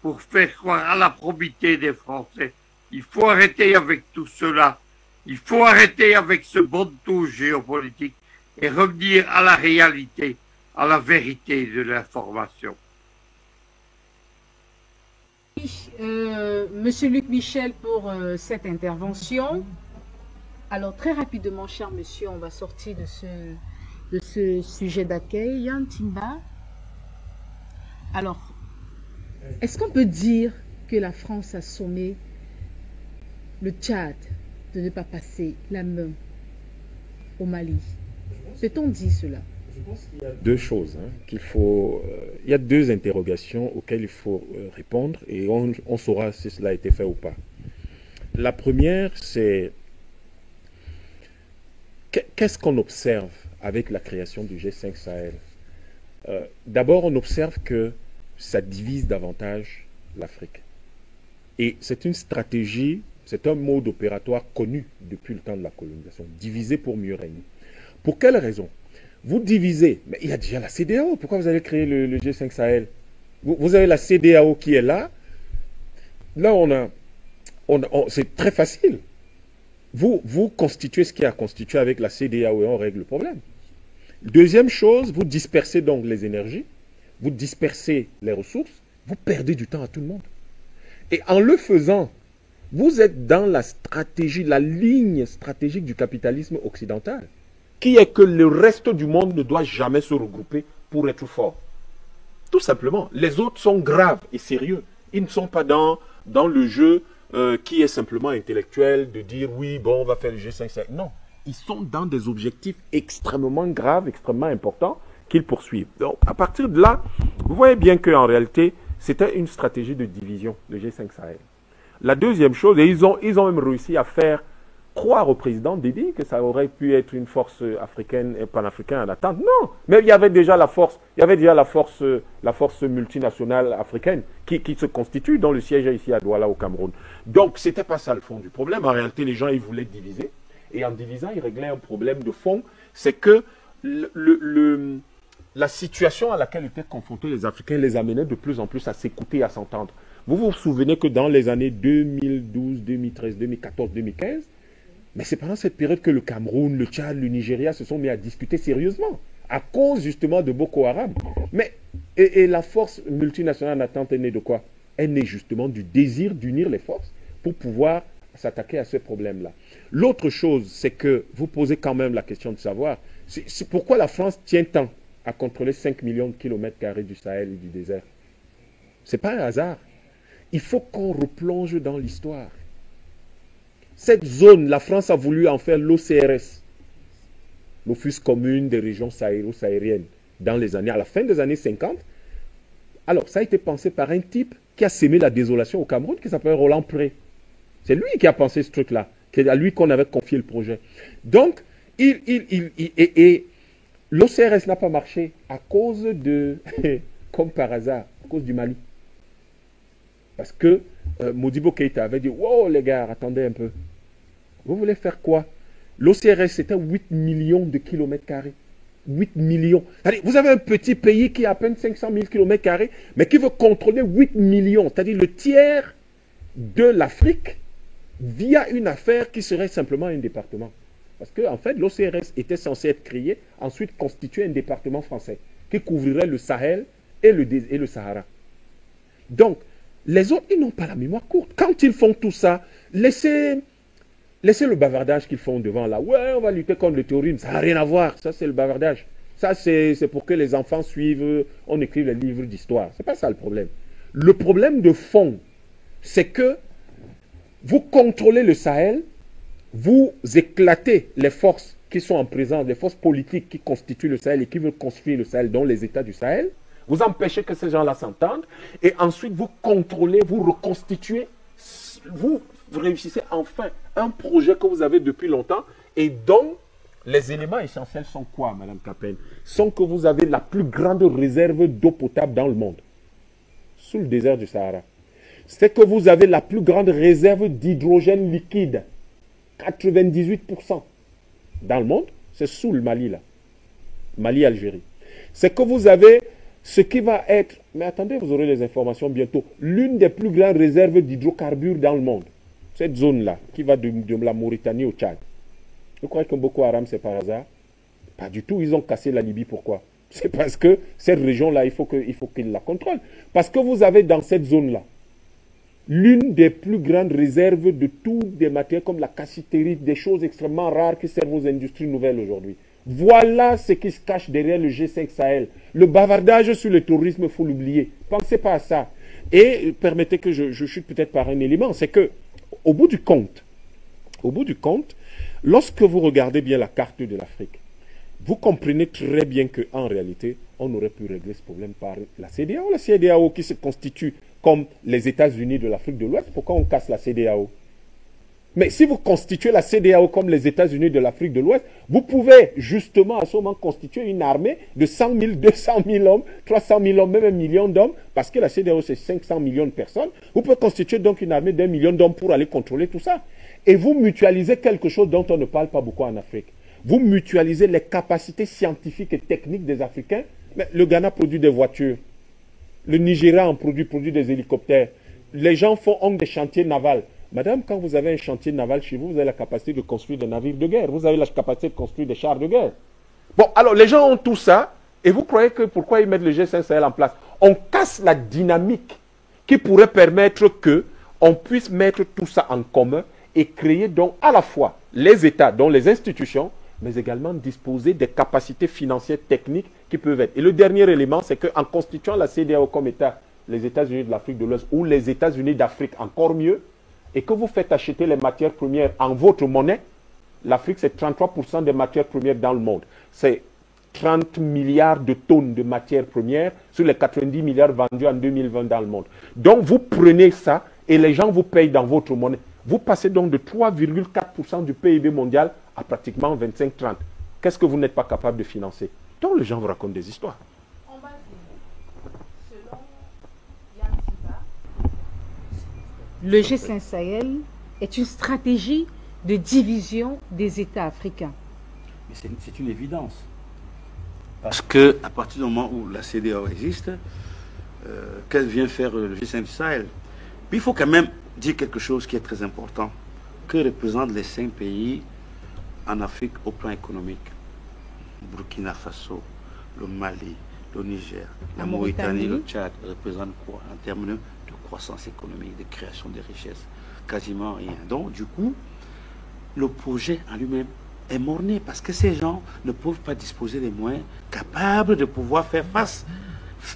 pour faire croire à la probité des Français. Il faut arrêter avec tout cela. Il faut arrêter avec ce bonneteau géopolitique et revenir à la réalité, à la vérité de l'information. Monsieur Luc Michel pour cette intervention. Alors très rapidement, cher monsieur, on va sortir de ce sujet d'accueil. Yann Timba. Alors, est-ce qu'on peut dire que la France a sommé le Tchad de ne pas passer la main au Mali? Peut-on dire cela? Je pense qu'il y a deux choses qu'il faut. Il y a deux interrogations auxquelles il faut répondre et on saura si cela a été fait ou pas. La première, c'est qu'est-ce qu'on observe avec la création du G5 Sahel? D'abord, on observe que ça divise davantage l'Afrique. Et c'est une stratégie, c'est un mode opératoire connu depuis le temps de la colonisation. Diviser pour mieux régner. Pour quelle raison? Vous divisez, mais il y a déjà la CEDEAO. Pourquoi vous allez créer le G5 Sahel? Vous avez la CEDEAO qui est là. Là, c'est très facile. Vous constituez ce qui a constitué avec la CEDEAO et on règle le problème. Deuxième chose, vous dispersez donc les énergies, vous dispersez les ressources, vous perdez du temps à tout le monde. Et en le faisant, vous êtes dans la stratégie, la ligne stratégique du capitalisme occidental, qui est que le reste du monde ne doit jamais se regrouper pour être fort. Tout simplement. Les autres sont graves et sérieux. Ils ne sont pas dans le jeu qui est simplement intellectuel, de dire oui, bon, on va faire le G5. Non. Ils sont dans des objectifs extrêmement graves, extrêmement importants qu'ils poursuivent. Donc, à partir de là, vous voyez bien qu'en réalité, c'était une stratégie de division, le G5 Sahel. La deuxième chose, et ils ont même réussi à faire croire au président Déby que ça aurait pu être une force africaine et panafricaine en attente. Non, mais il y avait déjà la force, la force multinationale africaine qui se constitue, dont le siège est ici à Douala au Cameroun. Donc, c'était pas ça le fond du problème. En réalité, les gens, ils voulaient diviser. Et en divisant, ils réglaient un problème de fond. C'est que la situation à laquelle étaient confrontés les Africains les amenait de plus en plus à s'écouter et à s'entendre. Vous vous souvenez que dans les années 2012, 2013, 2014, 2015, mais c'est pendant cette période que le Cameroun, le Tchad, le Nigeria se sont mis à discuter sérieusement, à cause justement de Boko Haram. Mais, et la force multinationale en attente est née de quoi? Elle est née justement du désir d'unir les forces pour pouvoir s'attaquer à ce problème-là. L'autre chose, c'est que vous posez quand même la question de savoir, c'est pourquoi la France tient tant à contrôler 5 millions de kilomètres carrés du Sahel et du désert. Ce n'est pas un hasard. Il faut qu'on replonge dans l'histoire. Cette zone, la France a voulu en faire l'OCRS, l'Office commune des régions sahélo-sahariennes, à la fin des années 50. Alors, ça a été pensé par un type qui a sémé la désolation au Cameroun, qui s'appelle Roland Pré. C'est lui qui a pensé ce truc-là. C'est à lui qu'on avait confié le projet. Donc, l'OCRS n'a pas marché à cause de, comme par hasard, à cause du Mali. Parce que Modibo Keïta avait dit, wow les gars, attendez un peu. Vous voulez faire quoi? L'OCRS, c'était 8 millions de kilomètres carrés. 8 millions. C'est-à-dire, vous avez un petit pays qui a à peine 500 000 kilomètres carrés, mais qui veut contrôler 8 millions. C'est-à-dire le tiers de l'Afrique via une affaire qui serait simplement un département. Parce qu'en fait, l'OCRS était censé être créé, ensuite constituer un département français qui couvrirait le Sahel et le Sahara. Donc, les autres, ils n'ont pas la mémoire courte. Quand ils font tout ça, laissez le bavardage qu'ils font devant là. Ouais, on va lutter contre le terrorisme. Ça n'a rien à voir. Ça, c'est le bavardage. Ça, c'est pour que les enfants suivent, on écrit les livres d'histoire. Ce n'est pas ça le problème. Le problème de fond, c'est que vous contrôlez le Sahel, vous éclatez les forces qui sont en présence, les forces politiques qui constituent le Sahel et qui veulent construire le Sahel, dont les États du Sahel. Vous empêchez que ces gens-là s'entendent et ensuite vous contrôlez, vous reconstituez, vous réussissez enfin un projet que vous avez depuis longtemps et dont les éléments essentiels sont quoi, Madame Capen? Sont que vous avez la plus grande réserve d'eau potable dans le monde, sous le désert du Sahara. C'est que vous avez la plus grande réserve d'hydrogène liquide, 98% dans le monde, c'est sous le Mali là, Mali-Algérie. C'est que vous avez ce qui va être, mais attendez, vous aurez les informations bientôt, l'une des plus grandes réserves d'hydrocarbures dans le monde. Cette zone-là, qui va de la Mauritanie au Tchad. Vous croyez que Boko Haram, c'est par hasard? Pas du tout, ils ont cassé la Libye. Pourquoi? C'est parce que cette région-là, il faut qu'ils la contrôlent. Parce que vous avez dans cette zone-là, l'une des plus grandes réserves de tous des matières comme la cassitérite, des choses extrêmement rares qui servent aux industries nouvelles aujourd'hui. Voilà ce qui se cache derrière le G5 Sahel. Le bavardage sur le terrorisme, il faut l'oublier. Pensez pas à ça. Et permettez que je chute peut-être par un élément, c'est que au bout du compte, lorsque vous regardez bien la carte de l'Afrique, vous comprenez très bien qu'en réalité, on aurait pu régler ce problème par la CEDEAO. La CEDEAO qui se constitue comme les États-Unis de l'Afrique de l'Ouest. Pourquoi on casse la CEDEAO? Mais si vous constituez la CEDEAO comme les États-Unis de l'Afrique de l'Ouest, vous pouvez justement à ce moment constituer une armée de 100 000, 200 000 hommes, 300 000 hommes, même 1 million d'hommes, parce que la CEDEAO c'est 500 millions de personnes. Vous pouvez constituer donc une armée d'1 million d'hommes pour aller contrôler tout ça. Et vous mutualisez quelque chose dont on ne parle pas beaucoup en Afrique. Vous mutualisez les capacités scientifiques et techniques des Africains. Mais le Ghana produit des voitures. Le Nigeria en produit des hélicoptères. Les gens ont des chantiers navals. Madame, quand vous avez un chantier naval chez vous, vous avez la capacité de construire des navires de guerre. Vous avez la capacité de construire des chars de guerre. Bon, alors les gens ont tout ça. Et vous croyez que pourquoi ils mettent le G5 Sahel en place? On casse la dynamique qui pourrait permettre que on puisse mettre tout ça en commun et créer donc à la fois les États, dont les institutions, mais également disposer des capacités financières techniques qui peuvent être. Et le dernier élément, c'est qu'en constituant la CEDEAO comme État, les États-Unis de l'Afrique de l'Ouest ou les États-Unis d'Afrique encore mieux, et que vous faites acheter les matières premières en votre monnaie, l'Afrique c'est 33% des matières premières dans le monde. C'est 30 milliards de tonnes de matières premières sur les 90 milliards vendus en 2020 dans le monde. Donc vous prenez ça et les gens vous payent dans votre monnaie. Vous passez donc de 3,4% du PIB mondial à pratiquement 25-30. Qu'est-ce que vous n'êtes pas capable de financer? Donc les gens vous racontent des histoires. On va dire, selon Yann Diba, le G5 Sahel est une stratégie de division des États africains. Mais c'est une évidence. Parce qu'à partir du moment où la CEDEAO existe, qu'elle vient faire le G5 Sahel? Puis il faut quand même dire quelque chose qui est très important. Que représentent les 5 pays en Afrique au plan économique? Burkina Faso, le Mali, le Niger, la Mauritanie, le Tchad représentent quoi en termes de croissance économique, de création de richesses? Quasiment rien. Donc du coup, le projet en lui-même est mort-né parce que ces gens ne peuvent pas disposer des moyens capables de pouvoir faire face.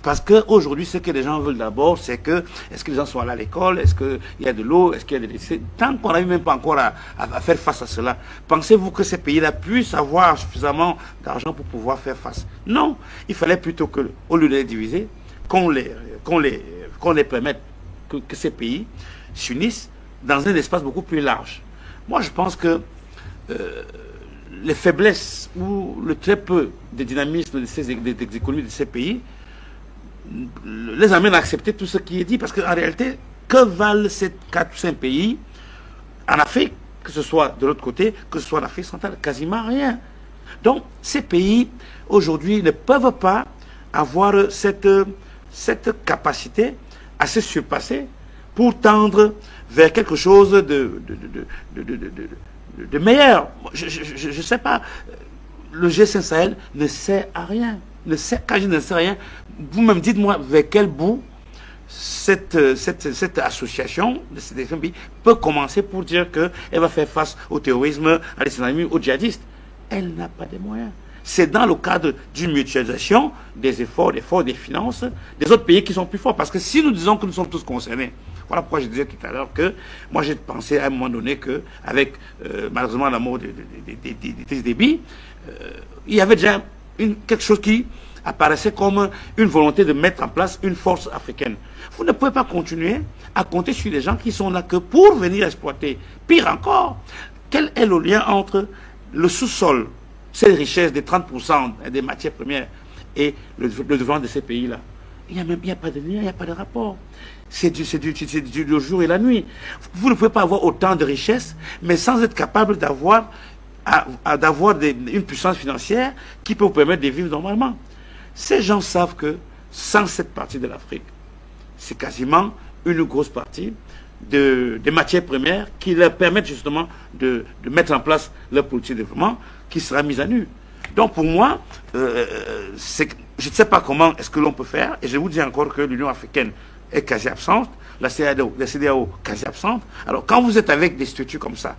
Parce qu'aujourd'hui, ce que les gens veulent d'abord, c'est que, est-ce que les gens sont allés à l'école, est-ce qu'il y a de l'eau, est-ce qu'il y a des lycées? Tant qu'on n'arrive même pas encore à faire face à cela, pensez-vous que ces pays-là puissent avoir suffisamment d'argent pour pouvoir faire face? Non, il fallait plutôt que, au lieu de les diviser, qu'on les permette que ces pays s'unissent dans un espace beaucoup plus large. Moi, je pense que les faiblesses ou le très peu de dynamisme des économies de ces pays les amène à accepter tout ce qui est dit. Parce qu'en réalité, que valent ces 4 ou 5 pays en Afrique, que ce soit de l'autre côté, que ce soit en Afrique centrale? Quasiment rien. Donc, ces pays, aujourd'hui, ne peuvent pas avoir cette capacité à se surpasser pour tendre vers quelque chose de meilleur. Je ne sais pas. Le G5 Sahel ne sert à rien. Quand je ne sais rien, vous-même dites-moi vers quel bout cette association de ces pays peut commencer pour dire qu'elle va faire face au terrorisme, à l'islamisme, aux djihadistes. Elle n'a pas de moyens. C'est dans le cadre d'une mutualisation des efforts des finances des autres pays qui sont plus forts. Parce que si nous disons que nous sommes tous concernés, voilà pourquoi je disais tout à l'heure que moi j'ai pensé à un moment donné qu'avec malheureusement la mort des débits, il y avait déjà quelque chose qui apparaissait comme une volonté de mettre en place une force africaine. Vous ne pouvez pas continuer à compter sur les gens qui sont là que pour venir exploiter. Pire encore, quel est le lien entre le sous-sol, ces richesses des 30% des matières premières et le développement de ces pays-là? Il n'y a pas de lien, il n'y a pas de rapport. C'est du jour et la nuit. Vous ne pouvez pas avoir autant de richesses, mais sans être capable d'avoir une puissance financière qui peut vous permettre de vivre normalement. Ces gens savent que sans cette partie de l'Afrique, c'est quasiment une grosse partie des matières premières qui leur permettent justement de mettre en place leur politique de développement qui sera mise à nu. Donc pour moi, je ne sais pas comment est-ce que l'on peut faire, et je vous dis encore que l'Union africaine est quasi absente, la CEDEAO quasi absente. Alors quand vous êtes avec des structures comme ça,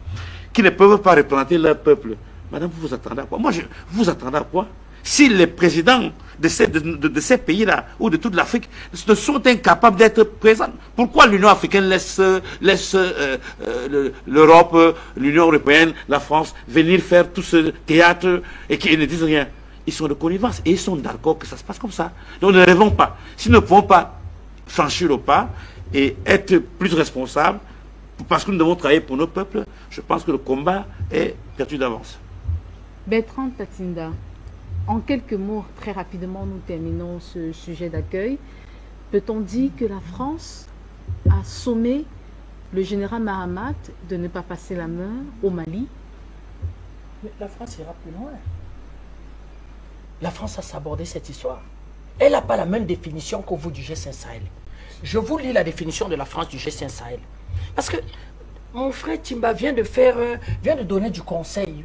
qui ne peuvent pas représenter leur peuple, madame, vous vous attendez à quoi? Vous vous attendez à quoi? Si les présidents de ces pays-là, ou de toute l'Afrique, ne sont incapables d'être présents, pourquoi l'Union africaine laisse l'Europe, l'Union européenne, la France, venir faire tout ce théâtre et qu'ils ne disent rien? Ils sont de connivence et ils sont d'accord que ça se passe comme ça. Donc ne rêvons pas. Si nous ne pouvons pas franchir le pas et être plus responsables, parce que nous devons travailler pour nos peuples, je pense que le combat est perdu d'avance. Bertrand Tatinda, en quelques mots, très rapidement, nous terminons ce sujet d'accueil. Peut-on dire que la France a sommé le général Mahamat de ne pas passer la main au Mali? Mais la France ira plus loin. La France a sabordé cette histoire. Elle n'a pas la même définition que vous du G5 Sahel. Je vous lis la définition de la France du G5 Sahel. Parce que mon frère Timba vient de donner du conseil.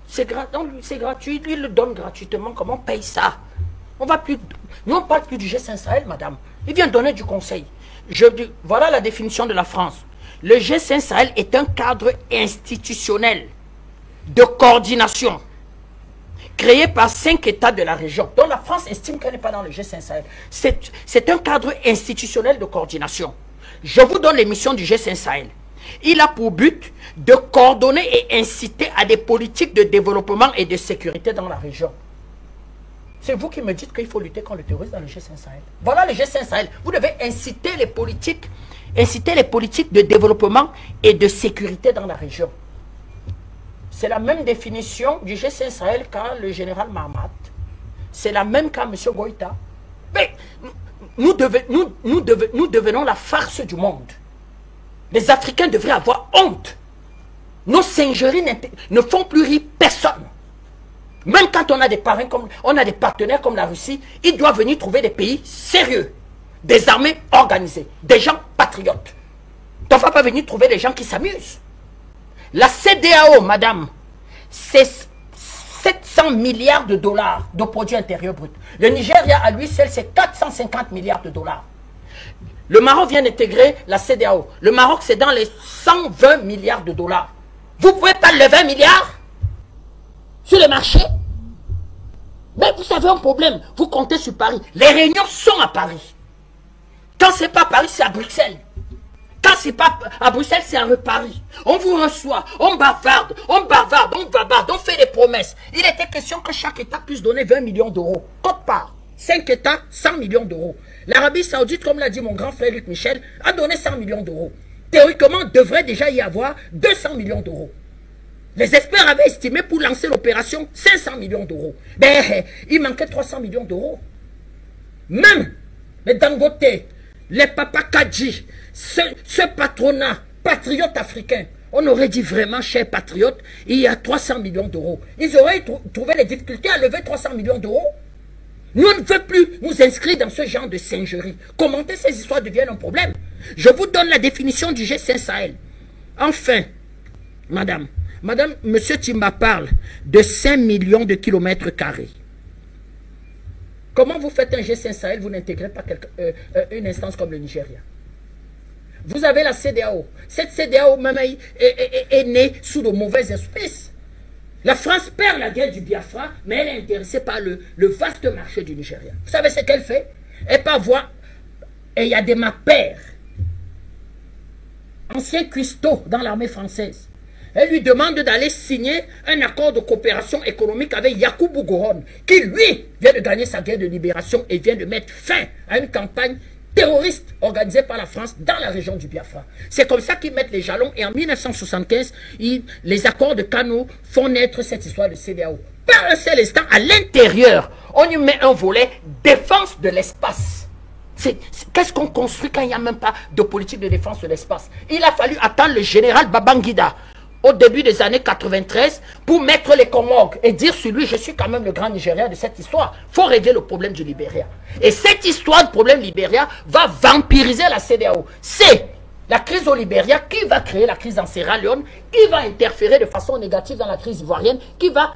C'est gratuit, lui il le donne gratuitement. Comment on paye ça? Nous, on ne parle plus du G5 Sahel, madame. Il vient donner du conseil. Voilà la définition de la France. Le G5 Sahel est un cadre institutionnel de coordination créé par 5 États de la région, dont la France estime qu'elle n'est pas dans le G5 Sahel. C'est un cadre institutionnel de coordination. Je vous donne les missions du G5 Sahel. Il a pour but de coordonner et inciter à des politiques de développement et de sécurité dans la région. C'est vous qui me dites qu'il faut lutter contre le terrorisme dans le G5 Sahel. Voilà le G5 Sahel. Vous devez inciter les politiques de développement et de sécurité dans la région. C'est la même définition du G5 Sahel qu'a le général Mahamat. C'est la même qu'a M. Goïta. Mais nous devenons la farce du monde. Les Africains devraient avoir honte. Nos singeries ne font plus rire personne. Même quand on a des partenaires comme la Russie, ils doivent venir trouver des pays sérieux, des armées organisées, des gens patriotes. On ne va pas venir trouver des gens qui s'amusent. La CEDEAO, madame, c'est 700 milliards de dollars de produits intérieurs bruts. Le Nigeria, à lui seul, c'est 450 milliards de dollars. Le Maroc vient d'intégrer la CEDEAO. Le Maroc, c'est dans les 120 milliards de dollars. Vous ne pouvez pas lever 20 milliards sur le marché? Mais vous avez un problème. Vous comptez sur Paris. Les réunions sont à Paris. Quand ce n'est pas Paris, c'est à Bruxelles. Quand ce n'est pas à Bruxelles, c'est à Paris. On vous reçoit, on bavarde, on fait des promesses. Il était question que chaque État puisse donner 20 millions d'euros. Côte part. 5 États, 100 millions d'euros. L'Arabie Saoudite, comme l'a dit mon grand frère Luc Michel, a donné 100 millions d'euros. Théoriquement, devrait déjà y avoir 200 millions d'euros. Les experts avaient estimé pour lancer l'opération 500 millions d'euros. Mais il manquait 300 millions d'euros. Même les Dangote, les Papa Kadji, ce patronat patriote africain, on aurait dit vraiment, chers patriotes, il y a 300 millions d'euros. Ils auraient trouvé les difficultés à lever 300 millions d'euros. Nous, on ne veut plus nous inscrire dans ce genre de singerie. Commenter ces histoires devient un problème. Je vous donne la définition du G5 Sahel. Enfin, madame, monsieur Timba parle de 5 millions de kilomètres carrés. Comment vous faites un G5 Sahel, vous n'intégrez pas une instance comme le Nigeria? Vous avez la CEDEAO. Cette CEDEAO même est née sous de mauvais auspices. La France perd la guerre du Biafra, mais elle est intéressée par le vaste marché du Nigeria. Vous savez ce qu'elle fait? Elle parvoit, et il y a des père, ancien cuistot dans l'armée française. Elle lui demande d'aller signer un accord de coopération économique avec Yakubu Gowon, qui lui vient de gagner sa guerre de libération et vient de mettre fin à une campagne terroriste organisée par la France dans la région du Biafra. C'est comme ça qu'ils mettent les jalons et en 1975, les accords de Kano font naître cette histoire de CEDEAO. Par un seul instant, à l'intérieur, on y met un volet défense de l'espace. Qu'est-ce qu'on construit quand il n'y a même pas de politique de défense de l'espace? Il a fallu attendre le général Babangida au début des années 93 pour mettre les Comores et dire sur lui, je suis quand même le grand Nigérien de cette histoire. Il faut régler le problème du Libéria. Et cette histoire de problème Libéria va vampiriser la CEDEAO. C'est la crise au Libéria qui va créer la crise en Sierra Leone, qui va interférer de façon négative dans la crise ivoirienne, qui va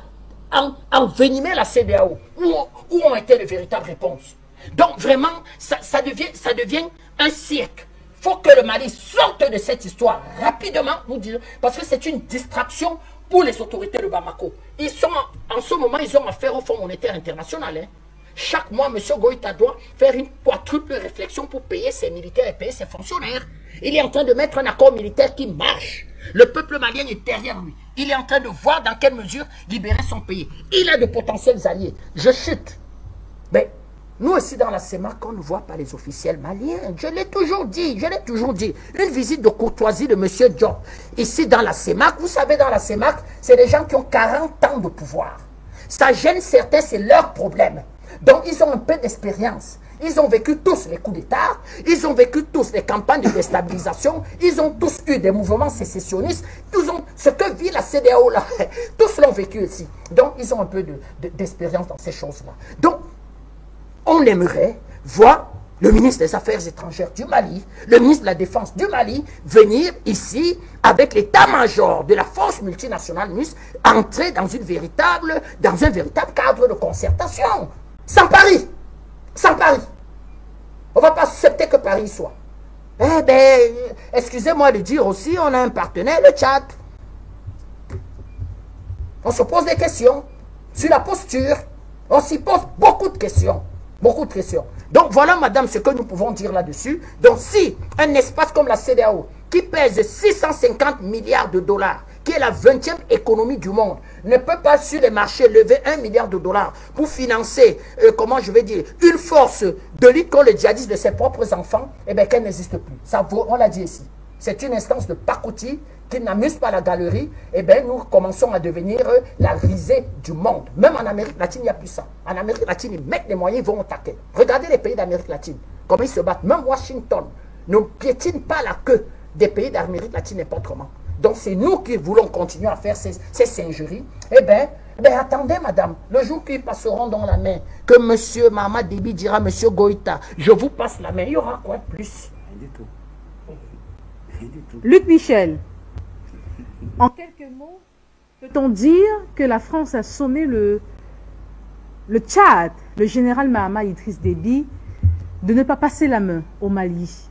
envenimer la CEDEAO. Où ont été les véritables réponses? Donc vraiment, ça devient un cirque. Il faut que le Mali sorte de cette histoire rapidement, nous disons, parce que c'est une distraction pour les autorités de Bamako. En ce moment, ils ont affaire au Fonds monétaire international. Hein. Chaque mois, M. Goïta doit faire une quadruple réflexion pour payer ses militaires et payer ses fonctionnaires. Il est en train de mettre un accord militaire qui marche. Le peuple malien est derrière lui. Il est en train de voir dans quelle mesure libérer son pays. Il a de potentiels alliés. Je chute. Mais nous aussi dans la CEMAC, on ne voit pas les officiels maliens. Je l'ai toujours dit, Une visite de courtoisie de M. Diop, ici dans la CEMAC. Vous savez, dans la CEMAC, c'est des gens qui ont 40 ans de pouvoir. Ça gêne certains, c'est leur problème. Donc, ils ont un peu d'expérience. Ils ont vécu tous les coups d'État. Ils ont vécu tous les campagnes de déstabilisation. Ils ont tous eu des mouvements sécessionnistes. Ce que vit la CEDEAO là, tous l'ont vécu ici. Donc, ils ont un peu d'expérience dans ces choses-là. Donc, on aimerait voir le ministre des Affaires étrangères du Mali, le ministre de la Défense du Mali, venir ici avec l'état-major de la force multinationale MUS, entrer dans un véritable cadre de concertation. Sans Paris. sans Paris. On ne va pas accepter que Paris soit. Eh bien, excusez-moi de dire aussi, on a un partenaire, le Tchad. On se pose des questions sur la posture. On s'y pose beaucoup de questions. Beaucoup de questions. Donc voilà, madame, ce que nous pouvons dire là-dessus. Donc si un espace comme la CEDEAO, qui pèse 650 milliards de dollars, qui est la 20e économie du monde, ne peut pas sur les marchés lever 1 milliard de dollars pour financer, comment je vais dire, une force de lutte contre les djihadistes de ses propres enfants, eh bien qu'elle n'existe plus. Ça vaut, on l'a dit ici. C'est une instance de pacotille qui n'amuse pas la galerie. Eh bien, nous commençons à devenir la risée du monde. Même en Amérique latine, il n'y a plus ça. En Amérique latine, ils mettent les moyens, ils vont au taquet. Regardez les pays d'Amérique latine, comment ils se battent. Même Washington ne piétine pas la queue des pays d'Amérique latine n'importe comment. Donc c'est nous qui voulons continuer à faire ces singeries. Eh bien, attendez, madame, le jour qu'ils passeront dans la main, que monsieur Mahamat Déby dira, monsieur Goïta, je vous passe la main, il y aura quoi de plus? Rien du tout. Rien du tout. Luc Michel, en quelques mots, peut-on dire que la France a sommé le Tchad, le général Mahamat Idriss Déby, de ne pas passer la main au Mali?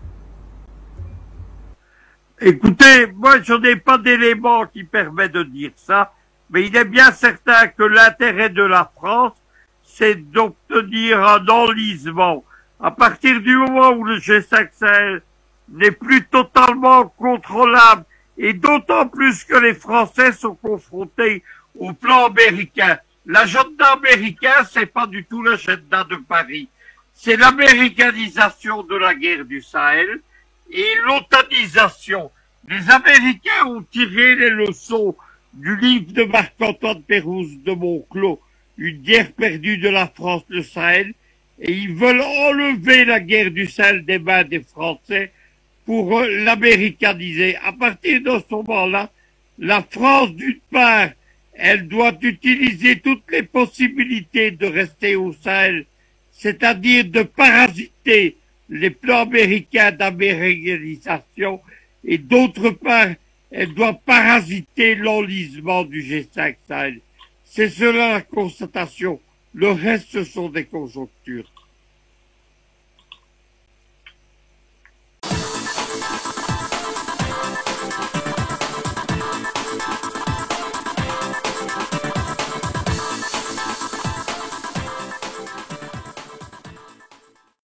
Écoutez, moi je n'ai pas d'éléments qui permettent de dire ça, mais il est bien certain que l'intérêt de la France, c'est d'obtenir un enlisement. À partir du moment où le G5 Sahel n'est plus totalement contrôlable, et d'autant plus que les Français sont confrontés au plan américain. L'agenda américain, c'est pas du tout l'agenda de Paris. C'est l'américanisation de la guerre du Sahel et l'otanisation. Les Américains ont tiré les leçons du livre de Marc-Antoine Pérouse de Monclos, Une guerre perdue de la France, le Sahel, et ils veulent enlever la guerre du Sahel des mains des Français pour l'américaniser. À partir de ce moment-là, la France, d'une part, elle doit utiliser toutes les possibilités de rester au Sahel, c'est-à-dire de parasiter les plans américains d'américanisation, et d'autre part, elle doit parasiter l'enlisement du G5 Sahel. C'est cela la constatation. Le reste, ce sont des conjonctures.